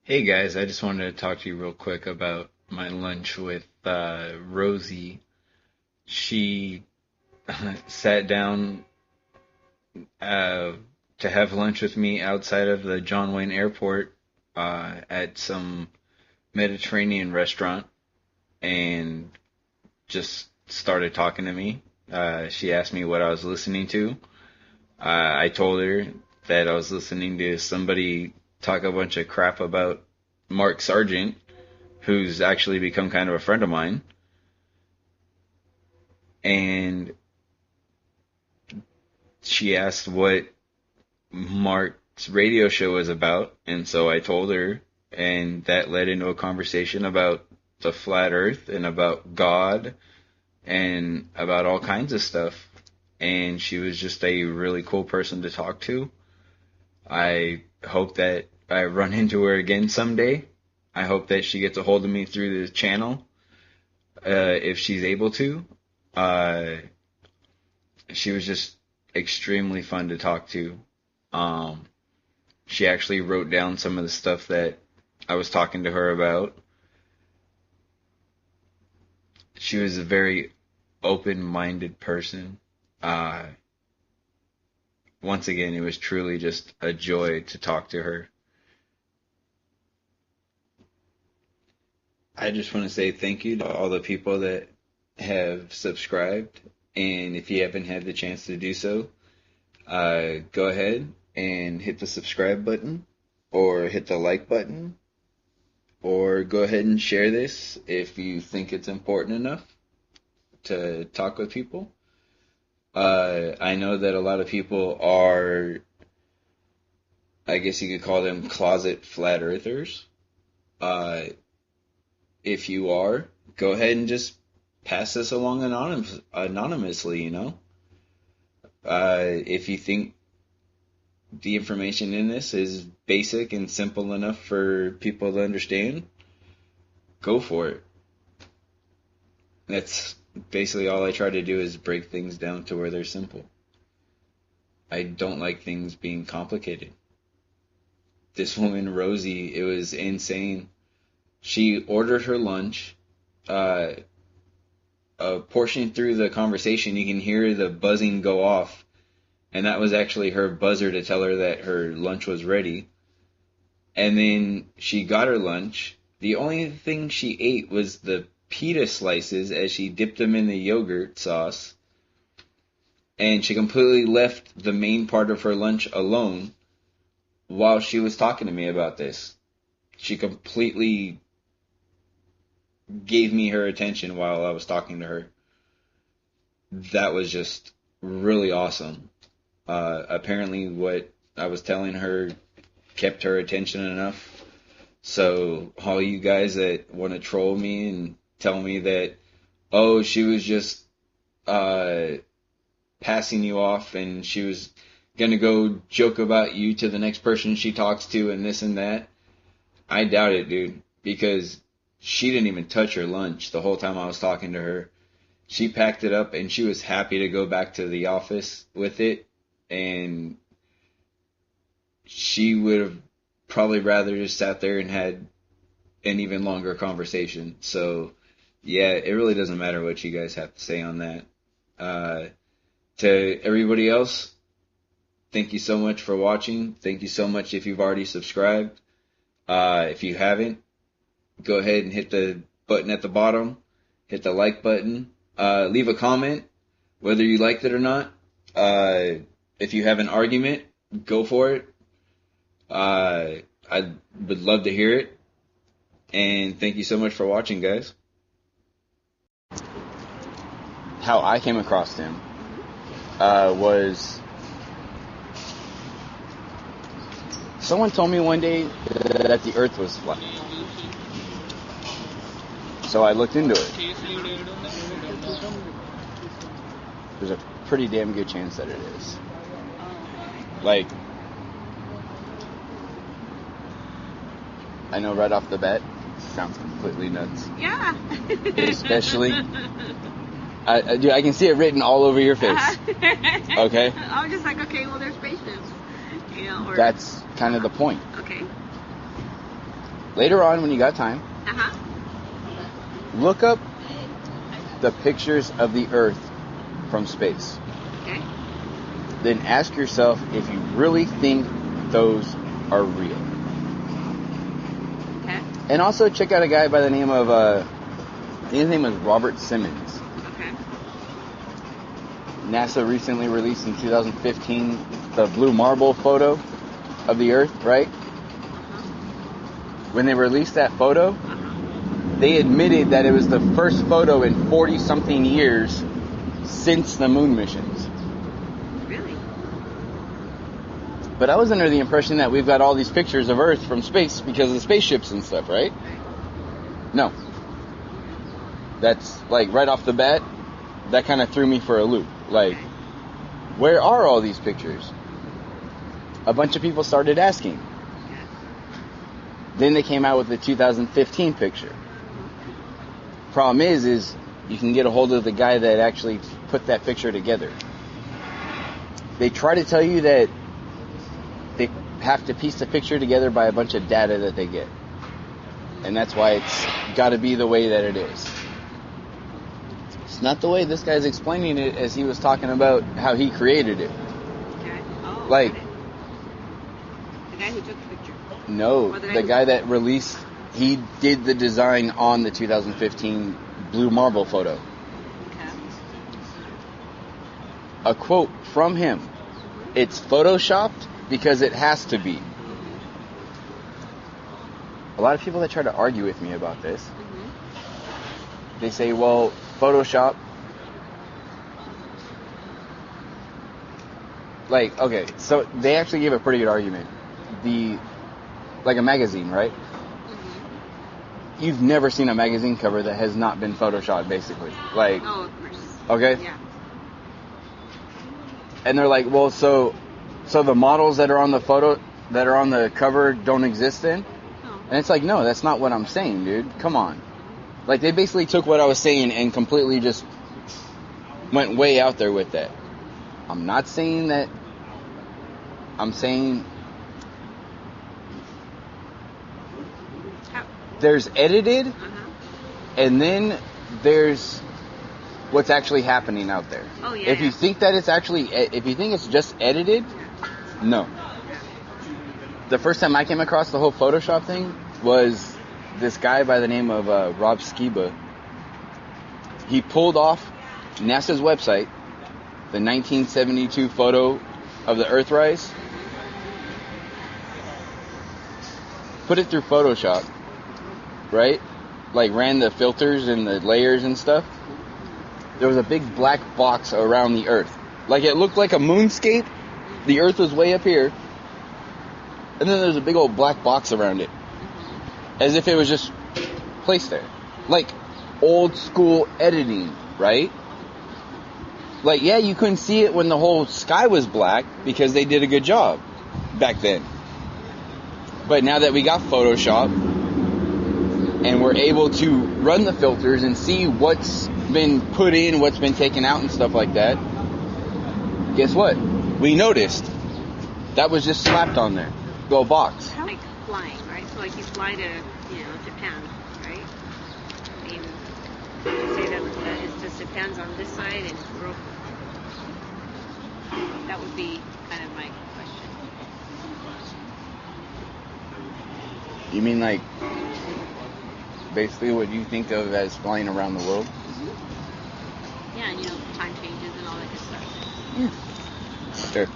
Hey guys, I just wanted to talk to you real quick about my lunch with Rosie. She sat down uh, to have lunch with me outside of the John Wayne Airport at some Mediterranean restaurant and just started talking to me. She asked me what I was listening to. I told her that I was listening to somebody talk a bunch of crap about Mark Sargent, who's actually become kind of a friend of mine. And she asked what Mark's radio show was about, and so I told her, and that led into a conversation about the flat earth and about God and about all kinds of stuff. And she was just a really cool person to talk to. I hope that I run into her again someday. I hope that she gets a hold of me through the channel, if she's able to. She was just extremely fun to talk to. She actually wrote down some of the stuff that I was talking to her about. She was a very open-minded person. Once again, it was truly just a joy to talk to her. I just want to say thank you to all the people that have subscribed, and if you haven't had the chance to do so, go ahead and hit the subscribe button, or hit the like button, or go ahead and share this if you think it's important enough to talk with people. I know that a lot of people are, I guess you could call them closet flat earthers. If you are, go ahead and just pass this along anonymously, you know? If you think the information in this is basic and simple enough for people to understand, go for it. That's basically all I try to do, is break things down to where they're simple. I don't like things being complicated. This woman, Rosie, it was insane. She ordered her lunch. A portion through the conversation, you can hear the buzzing go off. And that was actually her buzzer to tell her that her lunch was ready. And then she got her lunch. The only thing she ate was the pita slices as she dipped them in the yogurt sauce. And she completely left the main part of her lunch alone while she was talking to me about this. She completely gave me her attention while I was talking to her. That was just really awesome. Apparently what I was telling her kept her attention enough. So all you guys that want to troll me and tell me that, oh, she was just passing you off and she was going to go joke about you to the next person she talks to and this and that, I doubt it, dude, because she didn't even touch her lunch the whole time I was talking to her. She packed it up and she was happy to go back to the office with it. And she would have probably rather just sat there and had an even longer conversation. So, yeah, it really doesn't matter what you guys have to say on that. To everybody else, thank you so much for watching. Thank you so much if you've already subscribed. If you haven't, go ahead and hit the button at the bottom. Hit the like button. Leave a comment, whether you liked it or not. If you have an argument, go for it. I would love to hear it. And thank you so much for watching, guys. How I came across him was... Someone told me one day that the earth was flat. So I looked into it. There's a pretty damn good chance that it is. Like, I know right off the bat, sounds completely nuts. Yeah. Especially, dude, I can see it written all over your face. Okay? I'm just like, okay, well, there's spaceships. You know, or... That's kind of the point. Okay. later on when you got time, look up the pictures of the Earth from space. Okay. Then ask yourself if you really think those are real. Okay. And also check out a guy by the name of, his name was Robert Simmons. Okay. NASA recently released in 2015 the blue marble photo of the Earth, right? When they released that photo, they admitted that it was the first photo in 40-something years since the moon missions. Really? But I was under the impression that we've got all these pictures of Earth from space because of the spaceships and stuff, right? No. That's, like, right off the bat, that kind of threw me for a loop. Like, where are all these pictures? A bunch of people started asking. Then they came out with the 2015 picture. Problem is you can get a hold of the guy that actually put that picture together. They try to tell you that they have to piece the picture together by a bunch of data that they get. And that's why it's got to be the way that it is. It's not the way this guy's explaining it as he was talking about how he created it. Okay. Oh, like, the guy who took the picture? No, the guy that released, he did the design on the 2015 blue marble photo. Okay. A quote from him. It's photoshopped because it has to be. A lot of people that try to argue with me about this, they say, well, Photoshop, like, okay, so they actually give a pretty good argument. Like a magazine, right? You've never seen a magazine cover that has not been photoshopped, basically. Like, oh, of course. Okay? Yeah. And they're like, well, so the models that are on the photo, that are on the cover don't exist then? Oh. And it's like, no, that's not what I'm saying, dude. Come on. Like, they basically took what I was saying and completely just went way out there with that. I'm not saying that. I'm saying there's edited, and then there's what's actually happening out there. Oh, yeah. If you think that it's actually, if you think it's just edited, no. The first time I came across the whole Photoshop thing was this guy by the name of Rob Skiba. He pulled off NASA's website the 1972 photo of the Earthrise, put it through Photoshop, right? Like ran the filters and the layers and stuff. There was a big black box around the Earth. Like it looked like a moonscape. The Earth was way up here. And then there's a big old black box around it. As if it was just placed there. Like old school editing, right? Like, yeah, you couldn't see it when the whole sky was black because they did a good job back then. But now that we got Photoshop and we're able to run the filters and see what's been put in, what's been taken out and stuff like that, guess what? We noticed that was just slapped on there. Go box. Like flying, right? So like you fly to, Japan, right? I mean, you say that it just depends on this side and broke. That would be kind of my question. You mean like basically what you think of as flying around the world? Mm-hmm. Yeah, and time changes and all that good stuff. Yeah. Sure.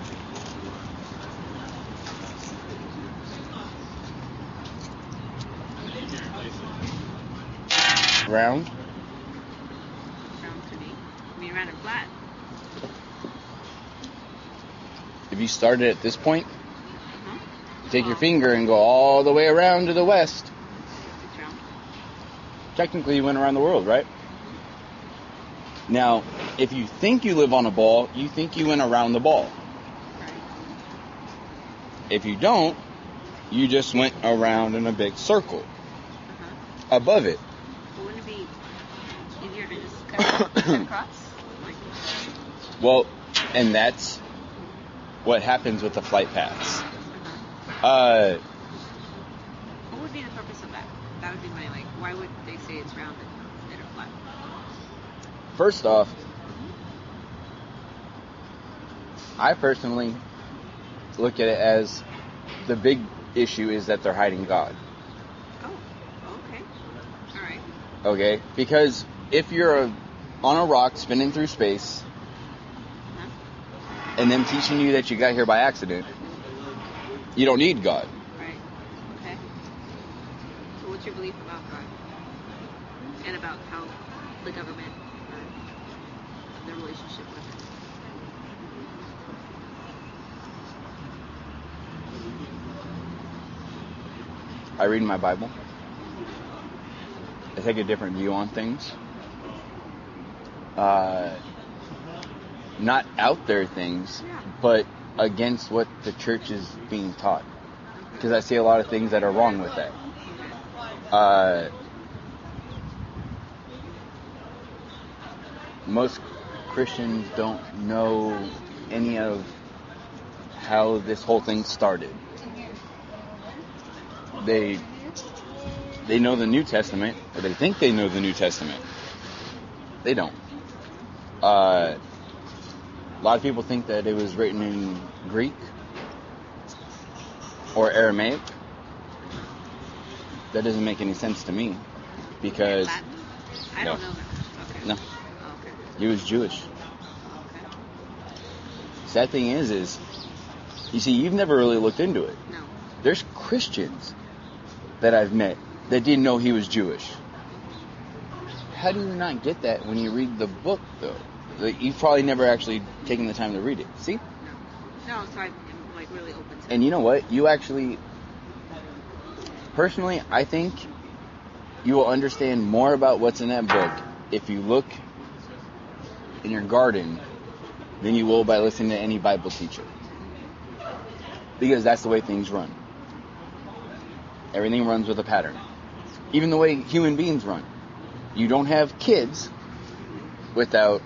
Round? Round to me. I mean, round and flat. If you started at this point, take your finger and go all the way around to the west. It's round. Technically, you went around the world, right? Now, if you think you live on a ball, you think you went around the ball. Right. If you don't, you just went around in a big circle above it. Well, wouldn't it be easier to just cut across? Well, and that's what happens with the flight paths. what would be the purpose of that? That would be my, like, why would they say it's rounded instead of flat? First off, I personally look at it as the big issue is that they're hiding God. Oh, okay. All right. Okay? Because if you're on a rock spinning through space and them teaching you that you got here by accident, you don't need God. Right. Okay. So what's your belief about God? And about how the government or their relationship with it? I read my Bible. I take a different view on things. Not out there things, but against what the church is being taught. Because I see a lot of things that are wrong with that. Most Christians don't know any of how this whole thing started. They know the New Testament, or they think they know the New Testament. They don't. A lot of people think that it was written in Greek or Aramaic. That doesn't make any sense to me, because Latin? I don't know that. Okay. No, Okay. he was Jewish. Okay. Sad thing is you see, you've never really looked into it. No. There's Christians that I've met that didn't know he was Jewish. How do you not get that when you read the book, though? Like, you've probably never actually taken the time to read it. See? No, so I'm like really open to it. And you know what? You actually, personally, I think you will understand more about what's in that book if you look in your garden than you will by listening to any Bible teacher. Because that's the way things run. Everything runs with a pattern. Even the way human beings run. You don't have kids without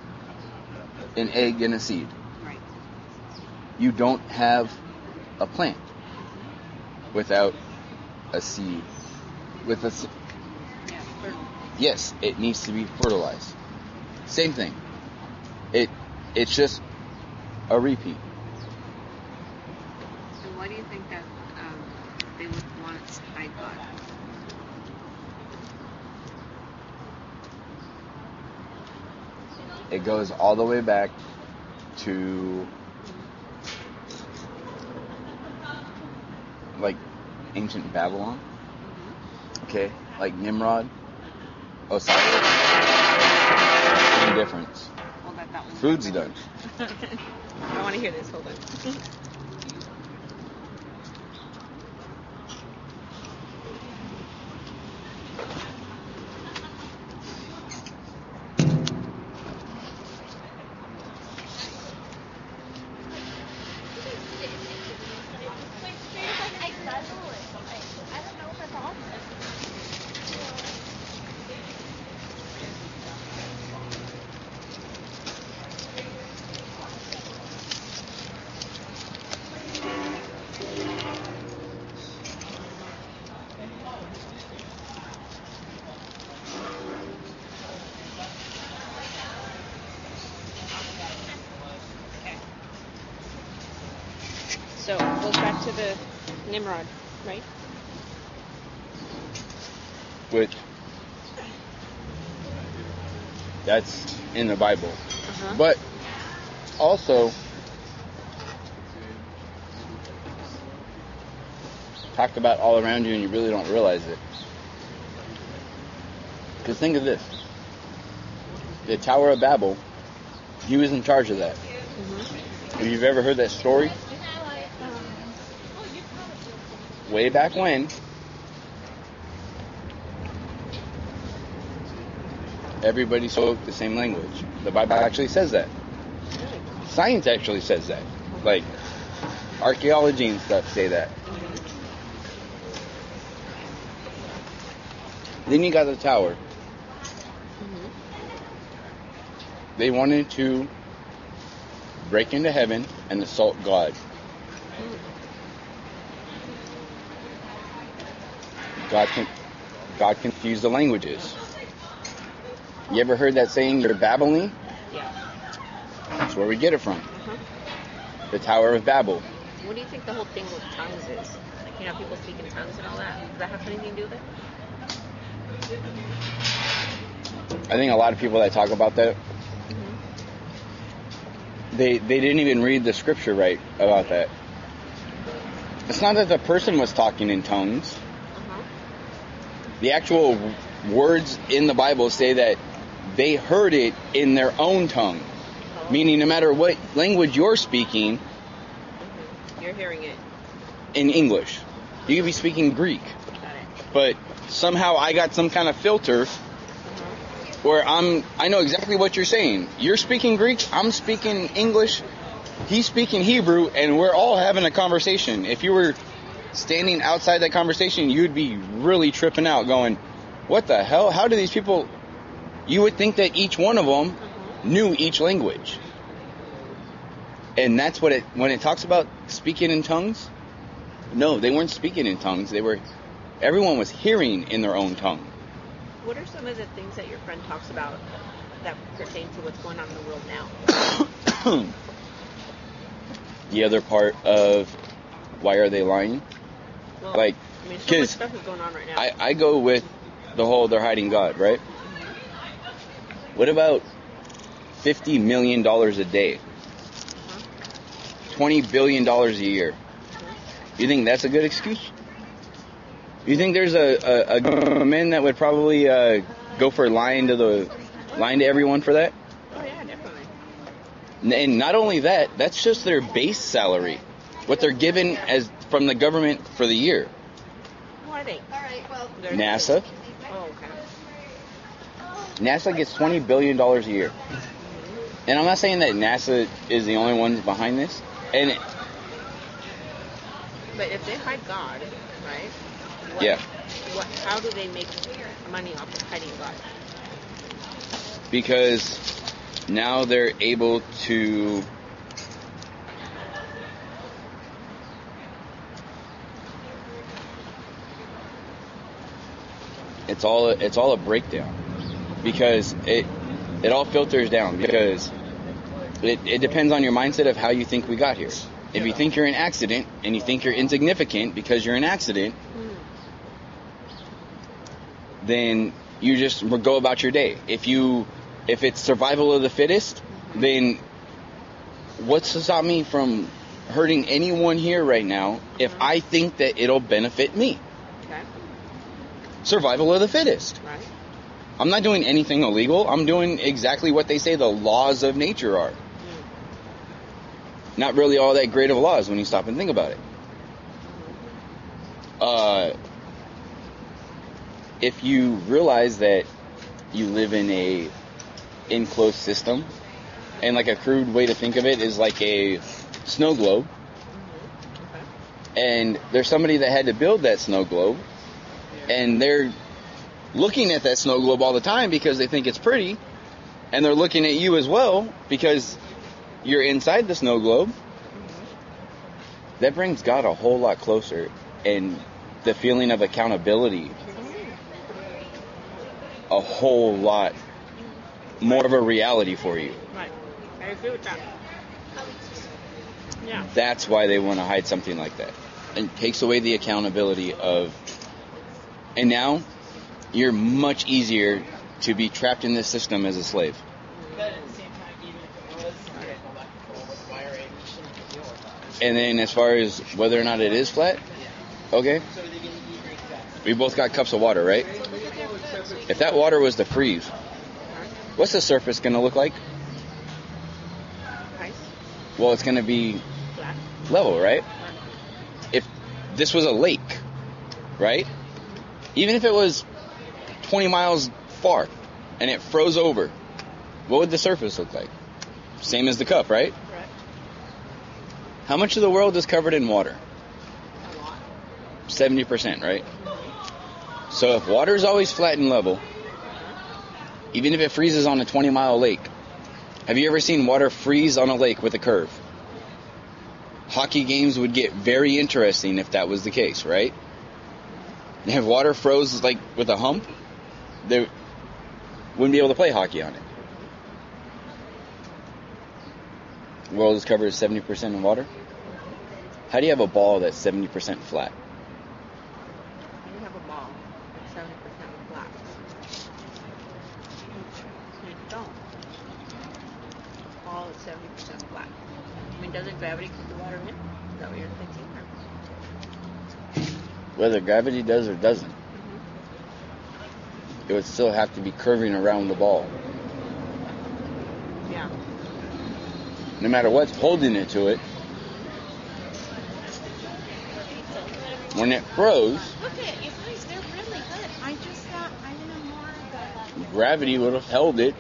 an egg and a seed. Right. You don't have a plant without a seed. Yes, it needs to be fertilized. Same thing. It's just a repeat. And why do you think that they would want to hide God? It goes all the way back to like ancient Babylon. Okay, like Nimrod, Osiris. Same difference. Well, that one's Food's done. I want to hear this. Hold on. So it goes back to the Nimrod, right? Which, that's in the Bible. Uh-huh. But also, talked about all around you and you really don't realize it. Because think of this. The Tower of Babel, he was in charge of that. Mm-hmm. If you've ever heard that story, way back when, everybody spoke the same language. The Bible actually says that. Science actually says that. Like, archaeology and stuff say that. Then you got the tower. They wanted to break into heaven and assault God. God confused the languages. You ever heard that saying, you're babbling? Yeah. That's where we get it from. Uh-huh. The Tower of Babel. What do you think the whole thing with tongues is? Like, you know, people speak in tongues and all that. Does that have anything to do with it? I think a lot of people that talk about that, they didn't even read the scripture right about that. It's not that the person was talking in tongues. The actual words in the Bible say that they heard it in their own tongue. Meaning no matter what language you're speaking, you're hearing it in English. You could be speaking Greek. But somehow I got some kind of filter where I know exactly what you're saying. You're speaking Greek, I'm speaking English, he's speaking Hebrew, and we're all having a conversation. If you were standing outside that conversation, you'd be really tripping out going, what the hell? How do these people... You would think that each one of them knew each language. And that's what when it talks about speaking in tongues, no, they weren't speaking in tongues. Everyone was hearing in their own tongue. What are some of the things that your friend talks about that pertain to what's going on in the world now? The other part of why are they lying? Well, like, I mean, so much stuff is going on right now. I go with the whole they're hiding God, right? What about $50 million a day? $20 billion a year? You think that's a good excuse? You think there's a man that would probably go for lying to everyone for that? Oh yeah, definitely. And not only that, that's just their base salary, what they're given as from the government for the year. Who are they? NASA. Oh, okay. NASA gets $20 billion a year. And I'm not saying that NASA is the only ones behind this. But if they hide God, right? How do they make money off of hiding God? Because now they're able to it's all a breakdown. Because it all filters down. Because it depends on your mindset of how you think we got here. If you think you're an accident and you think you're insignificant because you're an accident, then you just go about your day. If it's survival of the fittest, then what's to stop me from hurting anyone here right now if I think that it'll benefit me? Okay. Survival of the fittest. Right. I'm not doing anything illegal. I'm doing exactly what they say the laws of nature are. Not really all that great of laws when you stop and think about it. If you realize that you live in a enclosed system, and like a crude way to think of it is like a snow globe, and there's somebody that had to build that snow globe, and they're looking at that snow globe all the time because they think it's pretty, and they're looking at you as well because you're inside the snow globe. That brings God a whole lot closer, and the feeling of accountability a whole lot more of a reality for you. Right. I agree with that. Yeah. That's why they want to hide something like that. And takes away the accountability of... And now, you're much easier to be trapped in this system as a slave. And then as far as whether or not it is flat, okay, we both got cups of water, right? If that water was to freeze, what's the surface going to look like? Ice. Well, it's going to be Flat. level, right? If this was a lake, right? Even if it was 20 miles far and it froze over, what would the surface look like? Same as the cup, right? Correct. How much of the world is covered in water? A lot. 70%, right? So if water is always flat and level, even if it freezes on a 20-mile lake, have you ever seen water freeze on a lake with a curve? Hockey games would get very interesting if that was the case, right? If water froze like with a hump, they wouldn't be able to play hockey on it. The world is covered 70% in water. How do you have a ball that's 70% flat? You have a ball that's 70% flat. You don't. Ball is 70% flat. I mean, doesn't gravity keep the water in? Is that what you're thinking? Whether gravity does or doesn't, it would still have to be curving around the ball. Yeah. No matter what's holding it to it, when it froze, Look at you guys, they're really good. I just got, I didn't more of the... gravity would have held it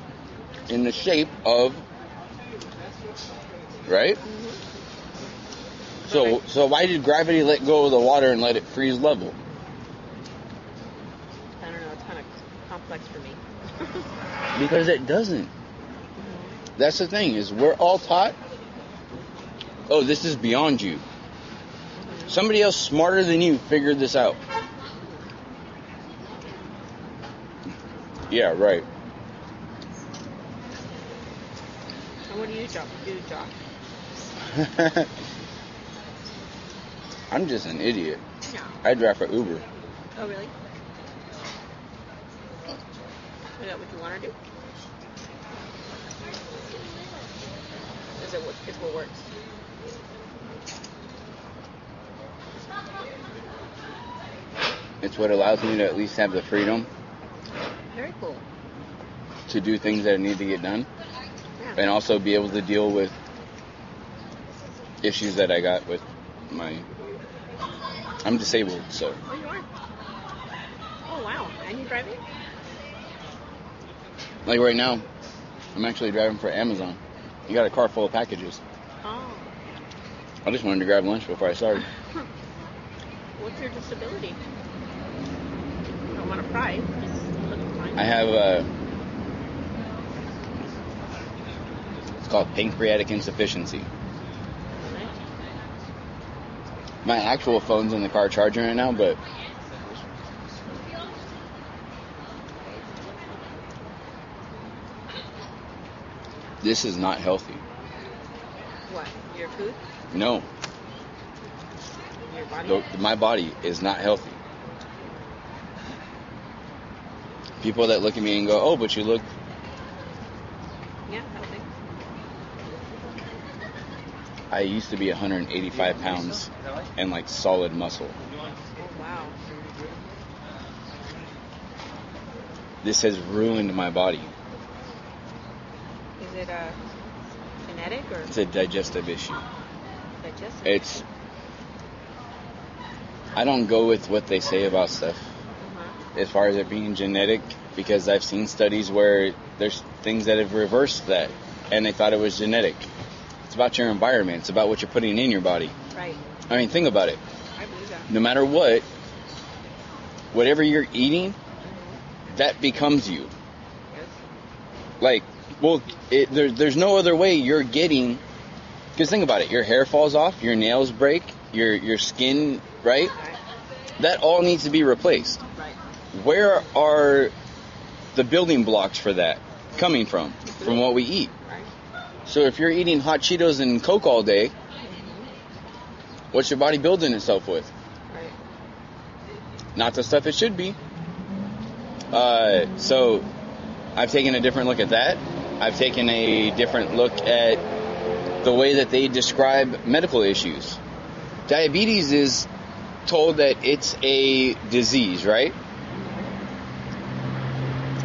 in the shape of, right? So why did gravity let go of the water and let it freeze level? I don't know. It's kind of complex for me. Because it doesn't. That's the thing, is we're all taught, oh, this is beyond you. Somebody else smarter than you figured this out. Yeah, right. And what do you do, Josh? I'm just an idiot. No. I drive for Uber. Oh, really? Is that what you want to do? Is it what, it's what works? It's what allows me to at least have the freedom Very cool. to do things that need to get done. Yeah. And also be able to deal with issues that I got with my... I'm disabled, so... Oh, you are? Oh, wow. And you driving? Like right now, I'm actually driving for Amazon. You got a car full of packages. Oh. I just wanted to grab lunch before I started. What's your disability? I don't want to pry. Just look fine. I have it's called pancreatic insufficiency. Okay. My actual phone's in the car charging right now, but this is not healthy. What? Your food? No, Your body? my body is not healthy. People that look at me and go, oh, but you look... Yeah, healthy. I used to be 185 pounds and like solid muscle. Oh, wow. This has ruined my body. Is it genetic or It's a digestive issue. digestive? It's... I don't go with what they say about stuff as far as it being genetic, because I've seen studies where there's things that have reversed that and they thought it was genetic. It's about your environment. It's about what you're putting in your body. Right. I mean, think about it. I believe that. No matter what, whatever you're eating, that becomes you. Yes. Like, well, there's no other way you're getting... Because think about it. Your hair falls off, your nails break, your skin, right? Right. That all needs to be replaced. Right. Where are the building blocks for that coming from? From what we eat. Right. So if you're eating hot Cheetos and Coke all day, what's your body building itself with? Right. Not the stuff it should be. So I've taken a different look at that. I've taken a different look at the way that they describe medical issues. Diabetes is told that it's a disease, right?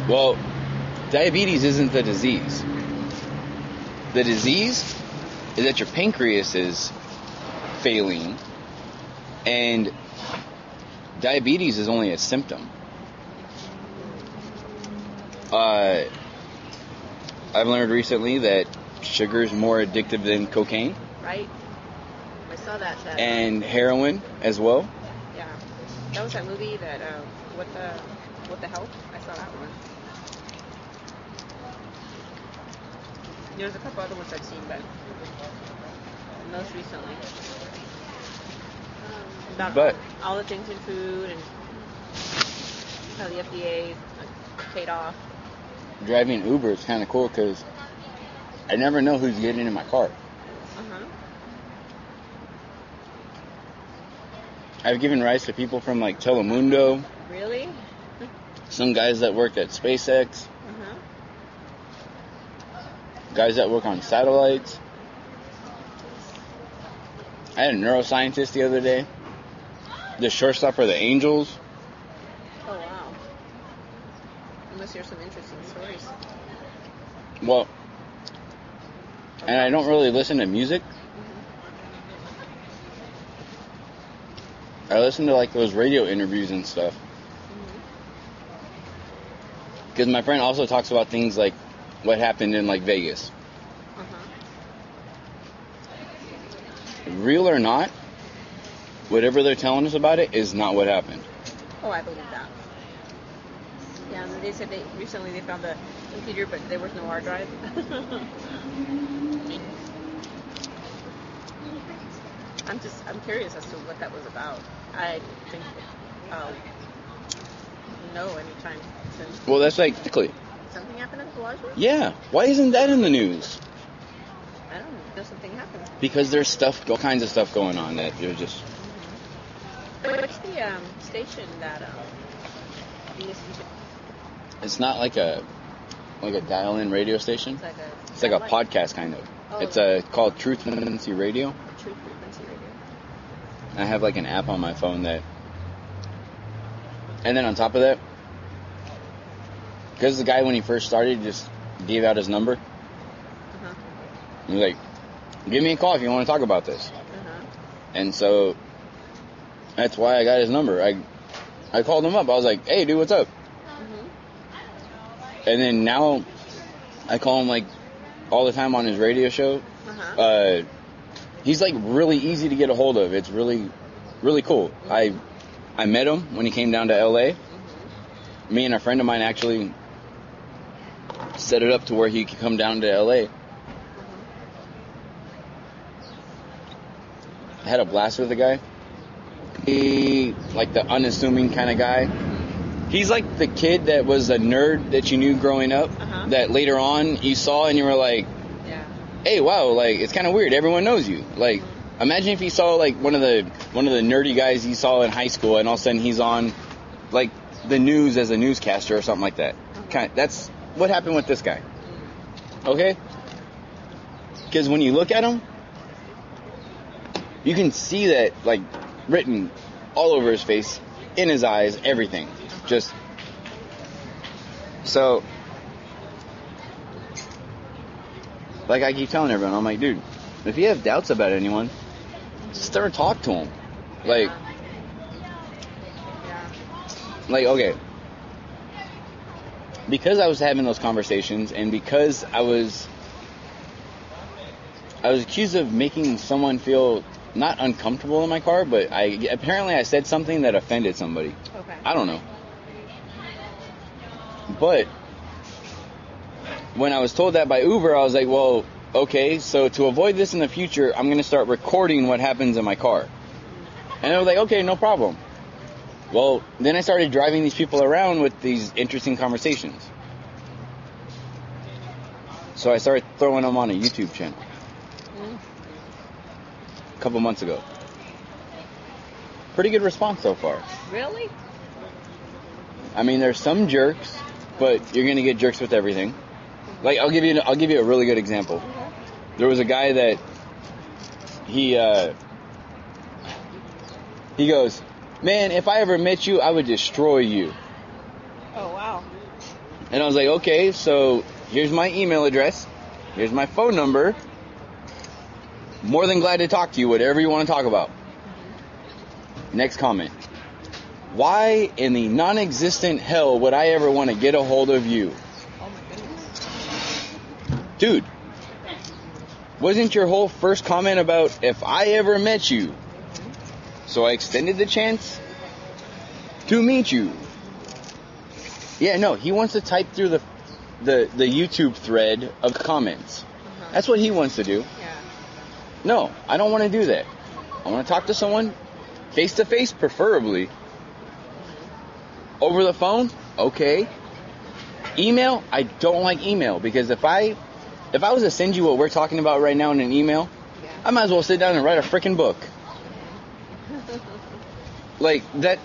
Well, diabetes isn't the disease. The disease is that your pancreas is failing, and diabetes is only a symptom. I've learned recently that sugar is more addictive than cocaine. Right. I saw that. And heroin as well. Yeah. That was that movie that what the hell? I saw that one. There's a couple other ones I've seen, but most recently. About But all the things in food and how the FDA paid off. driving Uber is kind of cool because I never know who's getting in my car. Uh-huh. I've given rides to people from like Telemundo, Really? some guys that work at SpaceX, Uh-huh. guys that work on satellites. I had a neuroscientist the other day, the shortstop for the Angels. Oh, wow. You must hear some interesting stories. Well, and I don't really listen to music. I listen to like those radio interviews and stuff. Because my friend also talks about things like what happened in like Vegas. Real or not, whatever they're telling us about it is not what happened. Oh, I believe that. Yeah, and they said recently they found the computer, but there was no hard drive. I'm curious as to what that was about. I think no anytime soon. Well, that's like quickly. Something happened at the Bellagio? Yeah. Why isn't that in the news? I don't know. Does something happen? Because there's all kinds of stuff going on that you're just. What's the station that BSC? It's not like a dial-in radio station. It's like a podcast kind of. Oh, It's called Truth Frequency Radio. Truth Frequency Radio. I have like an app on my phone that. And then on top of that, because the guy when he first started just gave out his number. He was like, "Give me a call if you want to talk about this." And so that's why I got his number. I called him up. I was like, "Hey, dude, what's up?" And then now I call him like all the time on his radio show. He's like really easy to get a hold of. It's really, really cool. I met him when he came down to LA. Me and a friend of mine actually set it up to where he could come down to LA. I had a blast with the guy. He, like the unassuming kind of guy. He's like the kid that was a nerd that you knew growing up, that later on you saw and you were like, hey, wow, like it's kind of weird. Everyone knows you. Like, imagine if you saw like one of the nerdy guys you saw in high school, and all of a sudden he's on like the news as a newscaster or something like that. That's what happened with this guy. Okay? Because when you look at him, you can see that like written all over his face, in his eyes, everything. Just so. Like I keep telling everyone, I'm like, dude, if you have doubts about anyone, just start talk to them. Like, okay. Because I was having those conversations, and because I was accused of making someone feel not uncomfortable in my car, but apparently I said something that offended somebody. Okay. I don't know. But when I was told that by Uber, I was like, well, okay, so to avoid this in the future, I'm going to start recording what happens in my car. And I was like, okay, no problem. Well, then I started driving these people around with these interesting conversations. So I started throwing them on a YouTube channel. A couple months ago. Pretty good response so far. Really? I mean, there's some jerks, but you're going to get jerks with everything. Like, I'll give you a really good example. There was a guy that he goes, man, if I ever met you, I would destroy you. Oh, wow. And I was like, okay, so here's my email address. Here's my phone number. More than glad to talk to you, whatever you want to talk about. Next comment. Why in the non-existent hell would I ever want to get a hold of you? Oh, my goodness. Dude, wasn't your whole first comment about if I ever met you? So I extended the chance to meet you. Yeah, no, he wants to type through the YouTube thread of comments. That's what he wants to do. Yeah. No, I don't want to do that. I want to talk to someone Face to face, preferably. Over the phone, okay. Email, I don't like email because if I was to send you what we're talking about right now in an email, Yeah. I might as well sit down and write a freaking book. Like that.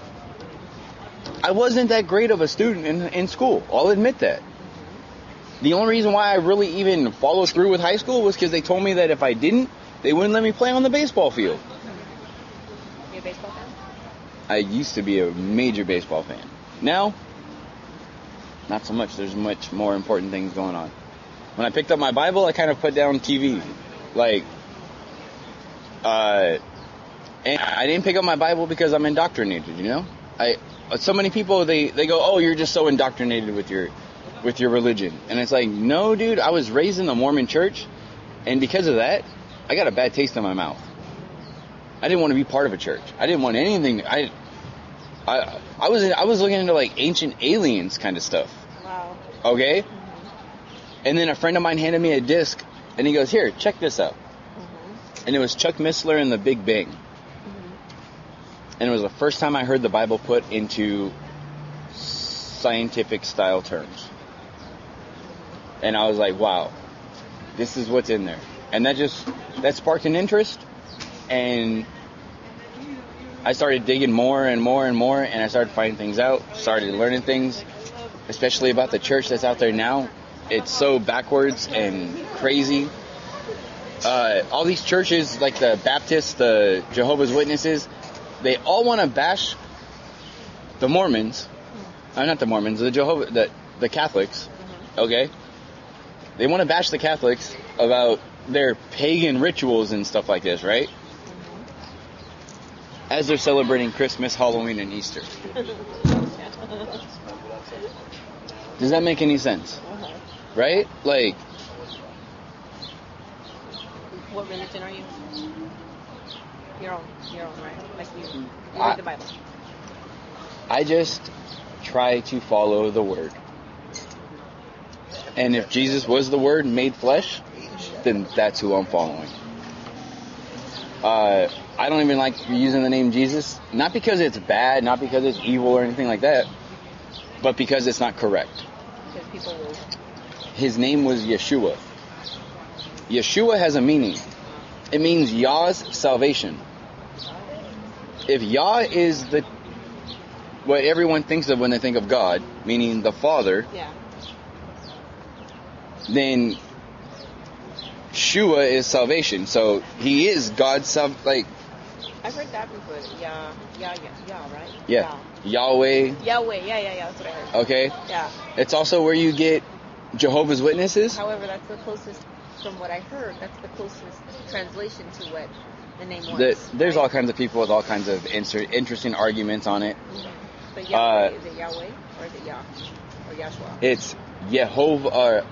I wasn't that great of a student in school. I'll admit that. The only reason why I really even followed through with high school was because they told me that if I didn't, they wouldn't let me play on the baseball field. You a baseball fan? I used to be a major baseball fan. Now, not so much. There's much more important things going on. When I picked up my Bible, I kind of put down TV. Like, and I didn't pick up my Bible because I'm indoctrinated, you know? So many people, they go, oh, you're just so indoctrinated with your religion. And it's like, no, dude, I was raised in the Mormon church, and because of that, I got a bad taste in my mouth. I didn't want to be part of a church. I didn't want anything. I was looking into like ancient aliens kind of stuff. Wow. Okay? And then a friend of mine handed me a disc, and he goes, here, check this out. And it was Chuck Missler and the Big Bang. And it was the first time I heard the Bible put into scientific style terms. And I was like, wow, this is what's in there. And that sparked an interest. And I started digging more and more and more, and I started finding things out, started learning things, especially about the church that's out there now. It's so backwards and crazy. All these churches, like the Baptists, the Jehovah's Witnesses, they all want to bash the Mormons. Not the Mormons, the Catholics. Okay? They want to bash the Catholics about their pagan rituals and stuff like this, right? As they're celebrating Christmas, Halloween, and Easter. Does that make any sense? Right? Like, What religion are you? Your own, right? Like you read the Bible. I just try to follow the Word. And if Jesus was the Word made flesh, then that's who I'm following. I don't even like using the name Jesus, not because it's bad, not because it's evil or anything like that, but because it's not correct. Because people will. His name was Yeshua. Yeshua has a meaning. It means Yah's salvation. If Yah is what everyone thinks of when they think of God, meaning the Father, Yeah. then Shua is salvation. So he is God's like. I've heard that before. Yeah, right? Yeah. Yahweh. Yahweh, yeah, that's what I heard. Okay. Yeah. It's also where you get Jehovah's Witnesses. However, that's the closest, from what I heard, that's the closest translation to what the name was. There's all kinds of people with all kinds of interesting arguments on it. But Yahweh, is it Yahweh or is it Yah? Or Yahshua? It's Yehovah.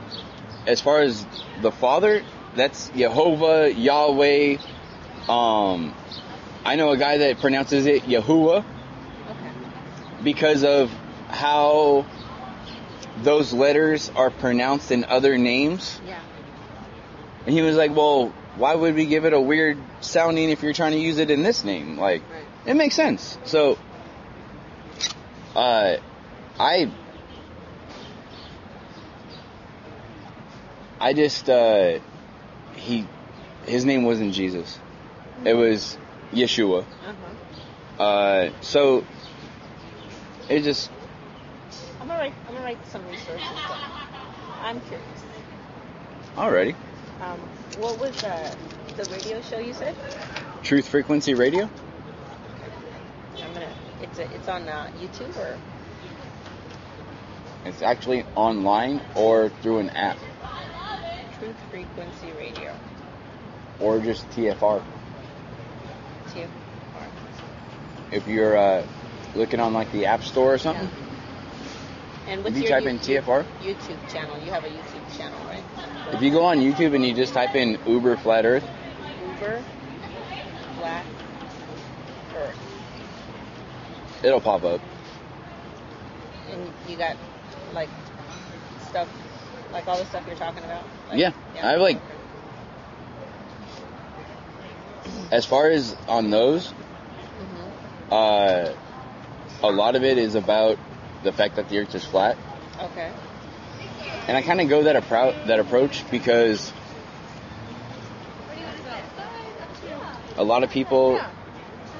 As far as the Father, that's Yehovah, Yahweh. I know a guy that pronounces it Yahuwah. Okay. Because of how those letters are pronounced in other names. Yeah. And he was like, well, why would we give it a weird sounding if you're trying to use it in this name? Like, Right. It makes sense. So, I just, his name wasn't Jesus. It was Yeshua. So, it just... I'm gonna write some research. I'm curious. Alrighty. What was the radio show you said? Truth Frequency Radio? It's on YouTube or? It's actually online or through an app. Truth Frequency Radio. Or just TFR. TFR. If you're looking on like the App Store or something. Yeah. And what's If you your type in TFR. YouTube channel? You have a YouTube channel, right? If you go on YouTube and you just type in Uber Flat Earth. Uber Flat Earth. It'll pop up. And you got like stuff, like all the stuff you're talking about? Like, Yeah. I have like, as far as on those, A lot of it is about the fact that the Earth is flat. Okay. And I kind of go that approach because a lot of people,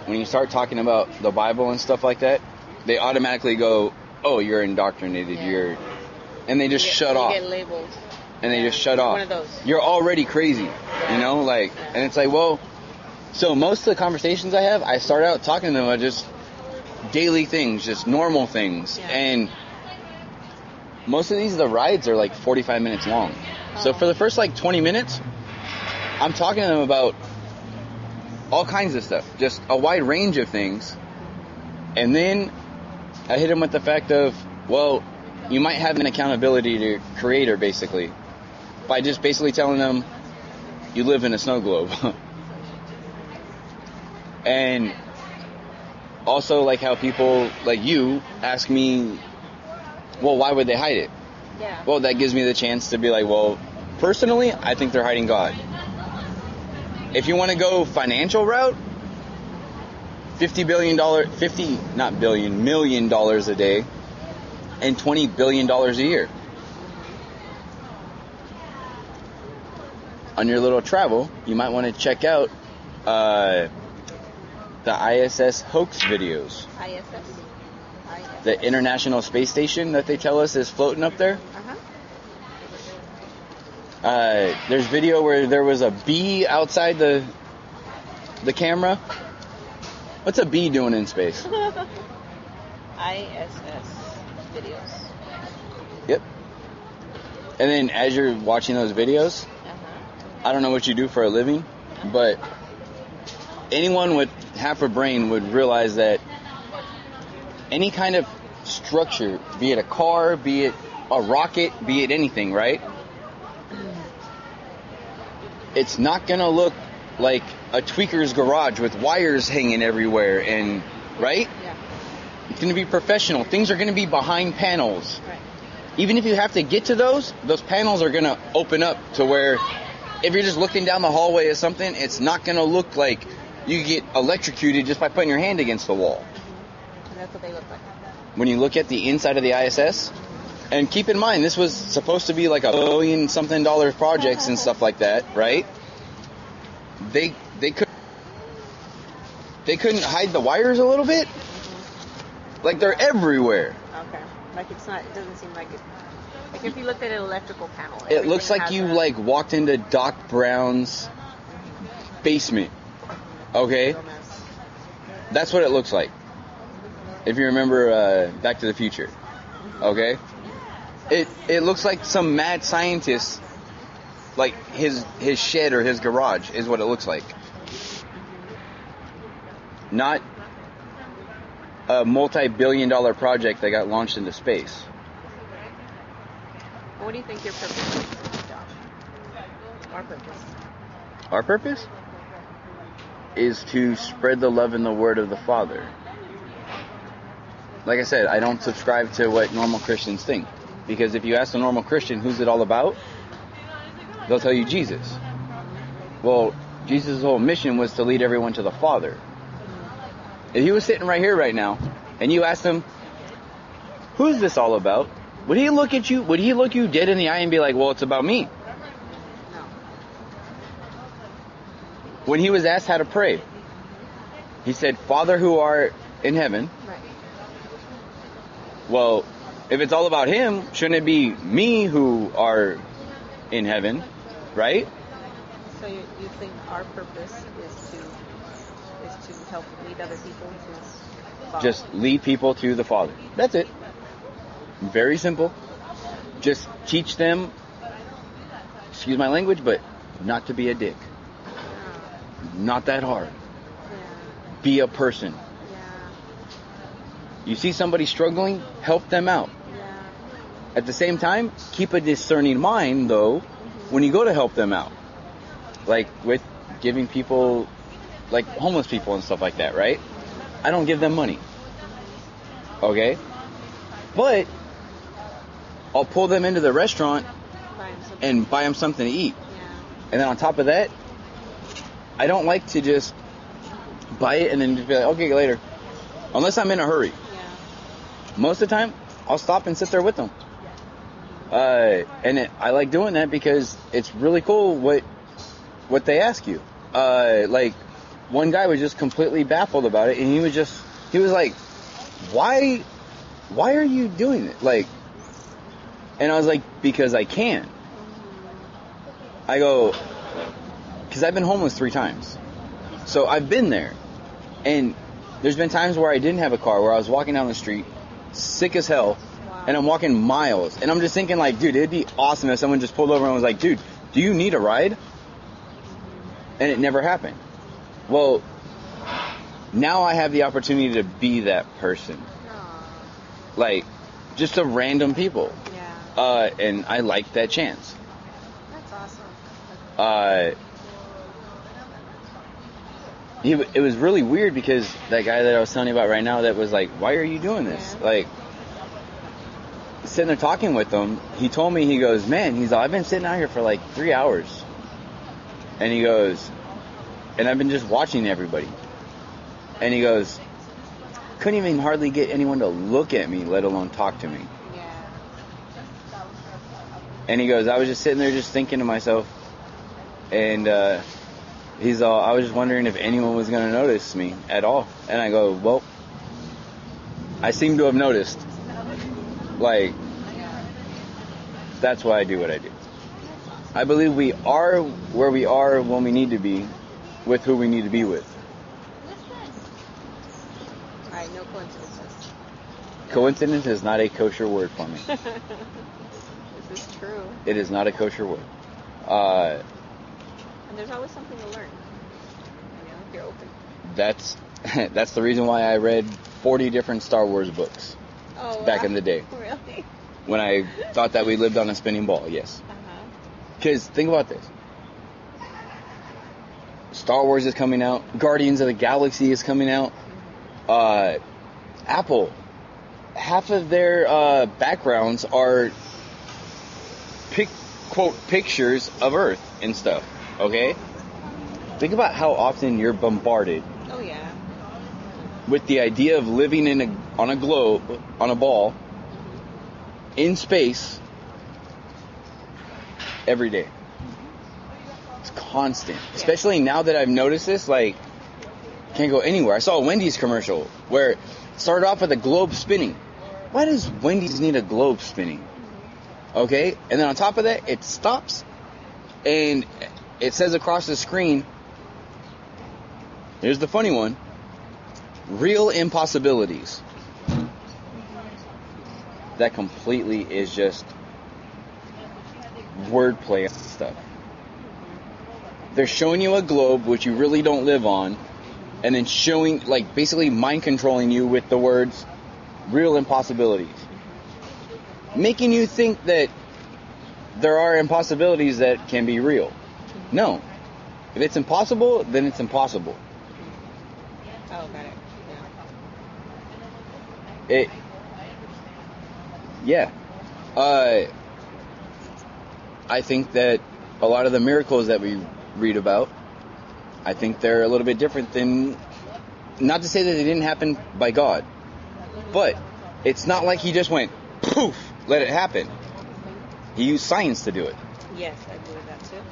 when you start talking about the Bible and stuff like that, they automatically go, "Oh, you're indoctrinated. Yeah. And they just shut off. You get labeled. And they just shut off. One of those. You're already crazy, Yeah. you know, like, and it's like, well, so most of the conversations I have, I start out talking to them about just daily things, just normal things, Yeah. and most of the rides are like 45 minutes long. So for the first like 20 minutes, I'm talking to them about all kinds of stuff, just a wide range of things, and then I hit them with the fact of, well, you might have an accountability to creator, basically, by just basically telling them you live in a snow globe. And also, like, how people like you ask me, well, why would they hide it? Yeah. Well, that gives me the chance to be like, well, personally, I think they're hiding God. If you want to go financial route, $50 million a day, and $20 billion a year. On your little travel, you might want to check out the ISS hoax videos. ISS? The International Space Station that they tell us is floating up there. Uh-huh. There's video where there was a bee outside the camera. What's a bee doing in space? ISS videos. Yep. And then as you're watching those videos, Uh-huh. I don't know what you do for a living, but anyone with half a brain would realize that any kind of structure, be it a car, be it a rocket, be it anything, right? It's not going to look like a tweaker's garage with wires hanging everywhere and, right? Yeah. It's going to be professional. Things are going to be behind panels. Right. Even if you have to get to those panels are going to open up to where if you're just looking down the hallway or something, it's not going to look like you get electrocuted just by putting your hand against the wall. And that's what they look like. When you look at the inside of the ISS, and keep in mind, this was supposed to be like $1 billion something projects and stuff like that, right? They couldn't hide the wires a little bit? Like they're everywhere. Okay. Like it doesn't seem like it. Like if you looked at an electrical panel. It looks everything like has you a- like walked into Doc Brown's basement. Okay? real mess. That's what it looks like. If you remember Back to the Future. Okay? It looks like some mad scientist, like his shed or his garage is what it looks like. Not a multi-billion-dollar project that got launched into space. What do you think your purpose is, Josh? Our purpose. Our purpose is to spread the love and the word of the Father. Like I said, I don't subscribe to what normal Christians think. Because if you ask a normal Christian, who's it all about? They'll tell you Jesus. Well, Jesus' whole mission was to lead everyone to the Father. If he was sitting right here right now, and you asked him, who's this all about? Would he look at you? Would he look you dead in the eye and be like, well, it's about me? No. When he was asked how to pray, he said, Father who art in heaven. Right. Well, if it's all about him, shouldn't it be me who are in heaven, right? So you think our purpose is to help lead other people to follow? Just lead people to the Father. That's it. Very simple. Just teach them, excuse my language, but not to be a dick. Not that hard. Yeah. Be a person. Yeah. You see somebody struggling, help them out. Yeah. At the same time, keep a discerning mind, though, when you go to help them out. Like with giving people, like homeless people and stuff like that, right? I don't give them money. Okay? But I'll pull them into the restaurant and buy them something to eat. Yeah. And then on top of that, I don't like to just buy it and then just be like, okay, later. unless I'm in a hurry. Yeah. Most of the time, I'll stop and sit there with them. I like doing that because it's really cool what they ask you. Like, one guy was just completely baffled about it, and he was like, why are you doing it? Like, and I was like, because I can. I go, because I've been homeless 3 times. So I've been there. And there's been times where I didn't have a car, where I was walking down the street, sick as hell, and I'm walking miles. And I'm just thinking, like, dude, it'd be awesome if someone just pulled over and was like, dude, do you need a ride? And it never happened. Well, now I have the opportunity to be that person. Like, just to random people. Yeah. And I like that chance. That's awesome. It was really weird because that guy that I was telling you about right now that was like, why are you doing this? Yeah. Like, sitting there talking with him, he told me, he goes, man, he's like, I've been sitting out here for like 3 hours. And he goes, and I've been just watching everybody. And he goes, couldn't even hardly get anyone to look at me, let alone talk to me. Yeah. And he goes, I was just sitting there just thinking to myself, and he's all, I was just wondering if anyone was going to notice me at all. And I go, well, I seem to have noticed. Like, that's why I do what I do. I believe we are where we are when we need to be, with who we need to be with. Alright, no coincidences. Coincidence is not a kosher word for me. This is true. It is not a kosher word. And there's always something to learn. If you're open. That's the reason why I read 40 different Star Wars books back in the day. Really? When I thought that we lived on a spinning ball, yes. Because think about this. Star Wars is coming out. Guardians of the Galaxy is coming out. Apple, half of their backgrounds are quote pictures of Earth and stuff. Okay? Think about how often you're bombarded Oh yeah. with the idea of living on a globe, on a ball, in space, every day. It's constant. Especially now that I've noticed this, like, can't go anywhere. I saw a Wendy's commercial where it started off with a globe spinning. Why does Wendy's need a globe spinning? Okay? And then on top of that, it stops and it says across the screen, here's the funny one, real impossibilities. That completely is just wordplay and stuff. They're showing you a globe which you really don't live on, and then showing, like, basically mind controlling you with the words real impossibilities, making you think that there are impossibilities that can be real. No. If it's impossible, then it's impossible. Oh, got it. Yeah. I think that a lot of the miracles that we read about, I think they're a little bit different than, not to say that they didn't happen by God, but it's not like he just went, poof, let it happen. He used science to do it. Yes, I believe that too.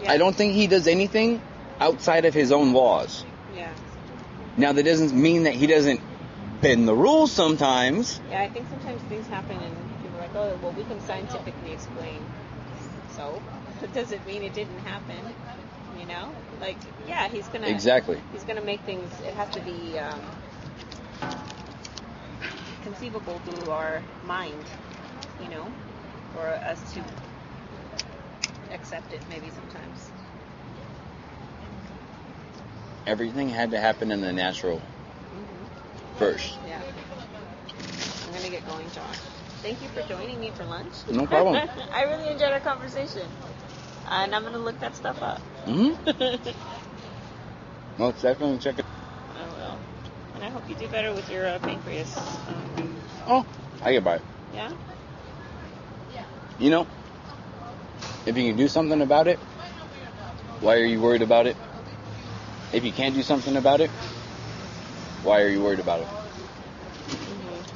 Yeah. I don't think he does anything outside of his own laws. Yeah. Now, that doesn't mean that he doesn't bend the rules sometimes. Yeah, I think sometimes things happen and people are like, oh, well, we can scientifically explain. So, it doesn't mean it didn't happen. You know? Like, yeah, he's going to... Exactly. He's going to make things... It has to be conceivable through our mind, you know? For us to accept it maybe sometimes. Everything had to happen in the natural first. Yeah. I'm going to get going, Josh. Thank you for joining me for lunch. No problem. I really enjoyed our conversation. And I'm going to look that stuff up. Mm-hmm. Well, definitely check it. I will. And I hope you do better with your pancreas. Oh, I get by it. Yeah? You know, if you can do something about it, why are you worried about it? If you can't do something about it, Why are you worried about it?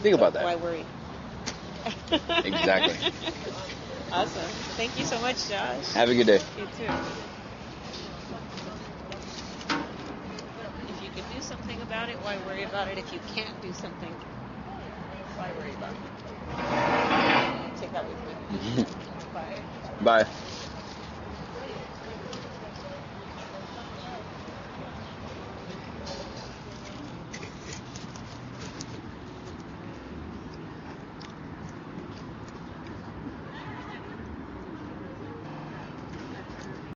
Think about that. Why worry? Exactly. Awesome. Thank you so much, Josh. Have a good day. You too. If you can do something about it, why worry about it? If you can't do something, why worry about it? Take that with me. Bye.